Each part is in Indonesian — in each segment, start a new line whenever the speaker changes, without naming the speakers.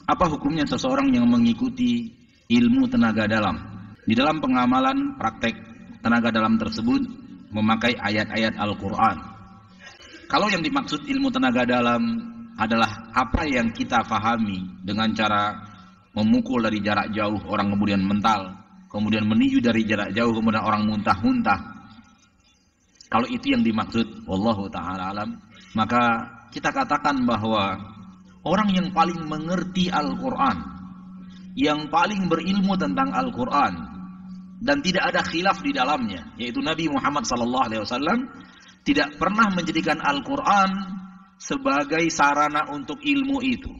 Apa hukumnya seseorang yang mengikuti ilmu tenaga dalam? Di dalam pengamalan praktek tenaga dalam tersebut memakai ayat-ayat Al-Quran. Kalau yang dimaksud ilmu tenaga dalam adalah apa yang kita fahami dengan cara memukul dari jarak jauh orang kemudian mental, kemudian meninju dari jarak jauh kemudian orang muntah-muntah. Kalau itu yang dimaksud, wallahu ta'ala alam, maka kita katakan bahwa orang yang paling mengerti Al-Quran, yang paling berilmu tentang Al-Quran, dan tidak ada khilaf di dalamnya, yaitu Nabi Muhammad SAW, tidak pernah menjadikan Al-Quran sebagai sarana untuk ilmu itu.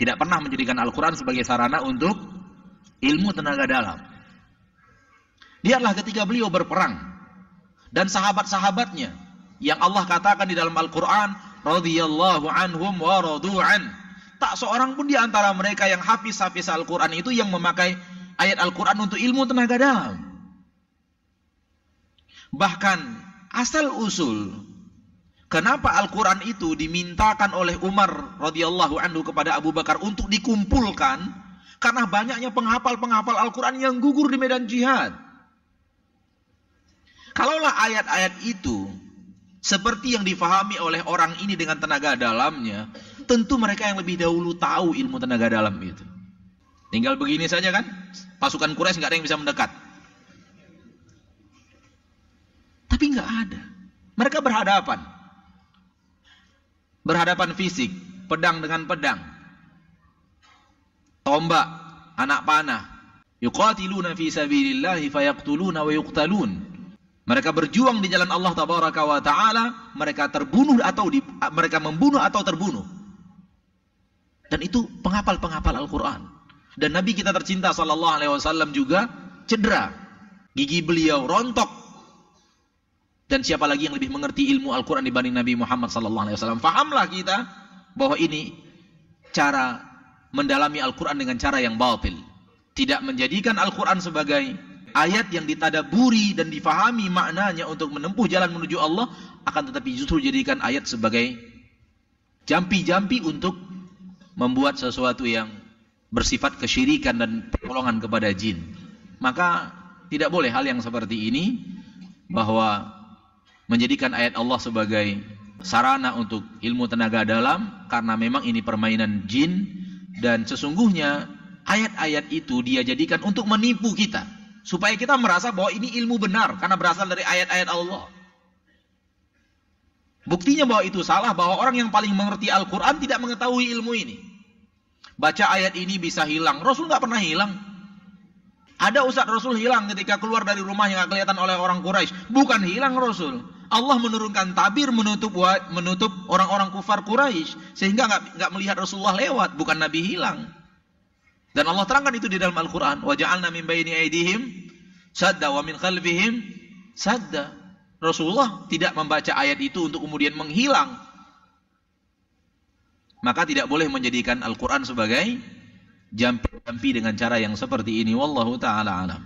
Tidak pernah menjadikan Al-Quran sebagai sarana untuk ilmu tenaga dalam. Lihatlah ketika beliau berperang, dan sahabat-sahabatnya, yang Allah katakan di dalam Al-Quran, radhiyallahu anhum wa radu'an. Tak seorang pun di antara mereka yang hafiz Al-Quran itu yang memakai ayat Al-Quran untuk ilmu tenaga dalam. Bahkan asal usul kenapa Al-Quran itu dimintakan oleh Umar radhiyallahu anhu kepada Abu Bakar untuk dikumpulkan, karena banyaknya penghafal-penghafal Al-Quran yang gugur di medan jihad. Kalaulah ayat-ayat itu seperti yang difahami oleh orang ini dengan tenaga dalamnya, tentu mereka yang lebih dahulu tahu ilmu tenaga dalam itu. Tinggal begini saja kan, pasukan Quraisy nggak ada yang bisa mendekat. Tapi nggak ada. Mereka berhadapan fisik, pedang dengan pedang, tombak, anak panah. Yuqatiluna fi sabilillahi fayaqtuluna wa yuqtalun. Mereka berjuang di jalan Allah Tabaraka wa Ta'ala, mereka mereka membunuh atau terbunuh. Dan itu penghafal-penghafal Al-Quran. Dan Nabi kita tercinta sallallahu alaihi wasallam juga cedera. Gigi beliau rontok. Dan siapa lagi yang lebih mengerti ilmu Al-Quran dibanding Nabi Muhammad sallallahu alaihi wasallam? Fahamlah kita bahwa ini cara mendalami Al-Quran dengan cara yang batil. Tidak menjadikan Al-Quran sebagai ayat yang ditadaburi dan difahami maknanya untuk menempuh jalan menuju Allah, akan tetapi justru jadikan ayat sebagai jampi-jampi untuk membuat sesuatu yang bersifat kesyirikan dan pertolongan kepada jin. Maka tidak boleh hal yang seperti ini, bahwa menjadikan ayat Allah sebagai sarana untuk ilmu tenaga dalam, karena memang ini permainan jin, dan sesungguhnya ayat-ayat itu dia jadikan untuk menipu kita, supaya kita merasa bahwa ini ilmu benar karena berasal dari ayat-ayat Allah. Buktinya bahwa itu salah, bahwa orang yang paling mengerti Al-Quran tidak mengetahui ilmu ini. Baca ayat ini bisa hilang. Rasul nggak pernah hilang. Ada Ustaz Rasul hilang ketika keluar dari rumahnya, nggak kelihatan oleh orang Quraisy. Bukan hilang Rasul. Allah menurunkan tabir menutup orang-orang kufar Quraisy, sehingga nggak melihat Rasulullah lewat. Bukan Nabi hilang. Dan Allah terangkan itu di dalam Al-Quran. Wa ja'alna min baini aydihim sadda wa min khalfihim sadda. Rasulullah tidak membaca ayat itu untuk kemudian menghilang. Maka tidak boleh menjadikan Al-Quran sebagai jampi-jampi dengan cara yang seperti ini. Wallahu ta'ala alam.